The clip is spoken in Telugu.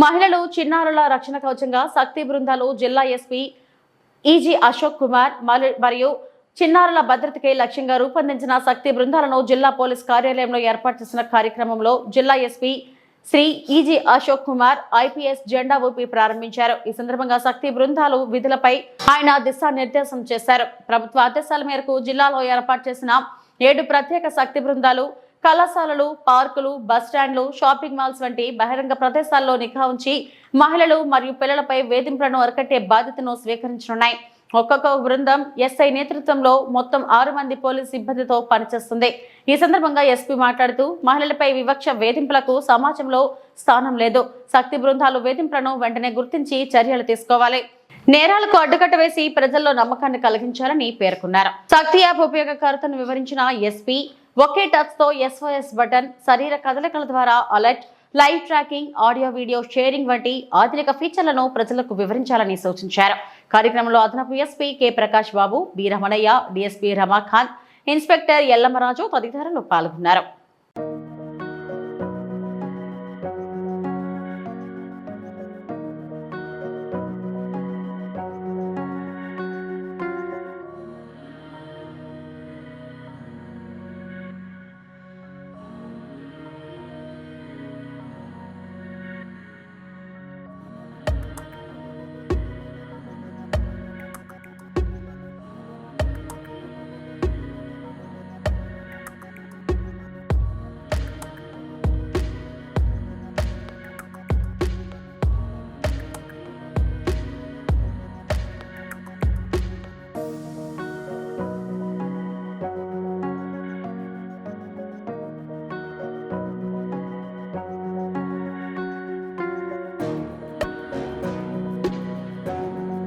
మహిళలు చిన్నారుల రక్షణ కవచంగా శక్తి బృందాలు జిల్లా ఎస్పీ ఈజీ అశోక్ కుమార్ మరియు చిన్నారుల భద్రతకే లక్ష్యంగా రూపొందించిన శక్తి బృందాలను జిల్లా పోలీస్ కార్యాలయంలో ఏర్పాటు చేసిన కార్యక్రమంలో జిల్లా ఎస్పీ శ్రీ ఈజీ అశోక్ కుమార్ ఐపీఎస్ జెండా ఊపి ప్రారంభించారు. ఈ సందర్భంగా శక్తి బృందాలు విధులపై ఆయన దిశానిర్దేశం చేశారు. ప్రభుత్వ ఆదేశాల మేరకు జిల్లాలో ఏర్పాటు చేసిన 7 ప్రత్యేక శక్తి బృందాలు కళాశాలలు, పార్కులు, బస్టాండ్లు, షాపింగ్ మాల్స్ వంటి బహిరంగ ప్రదేశాల్లో నిఘా ఉంచి మహిళలు మరియు పిల్లలపై వేధింపులను అరికట్టే బాధ్యతను స్వీకరించనున్నాయి. ఒక్కొక్క బృందం ఎస్ఐ నేతృత్వంలో మొత్తం 6 మంది పోలీస్ సిబ్బందితో పనిచేస్తుంది. ఈ సందర్భంగా ఎస్పీ మాట్లాడుతూ మహిళలపై వివక్ష వేధింపులకు సమాజంలో స్థానం లేదు. శక్తి బృందాలు వేధింపులను వెంటనే గుర్తించి చర్యలు తీసుకోవాలి. నేరాలకు అడ్డుకట్ట వేసి ప్రజల్లో నమ్మకాన్ని కలిగించాలని పేర్కొన్నారు. శక్తి యాప్ ఉపయోగకర్తను వివరించిన ఎస్పీ ఒకే టచ్ తో ఎస్ఓఎస్ బటన్, శరీర కదలికల ద్వారా alert, live tracking, audio video sharing వంటి ఆధునిక ఫీచర్లను ప్రజలకు వివరించాలని సూచించారు. కార్యక్రమంలో అదనపు ఎస్పీ కె ప్రకాష్ బాబు, బి రమణయ్య, డిఎస్పీ రమాఖాన్, ఇన్స్పెక్టర్ ఎల్లమ్మరాజు తదితరులు పాల్గొన్నారు.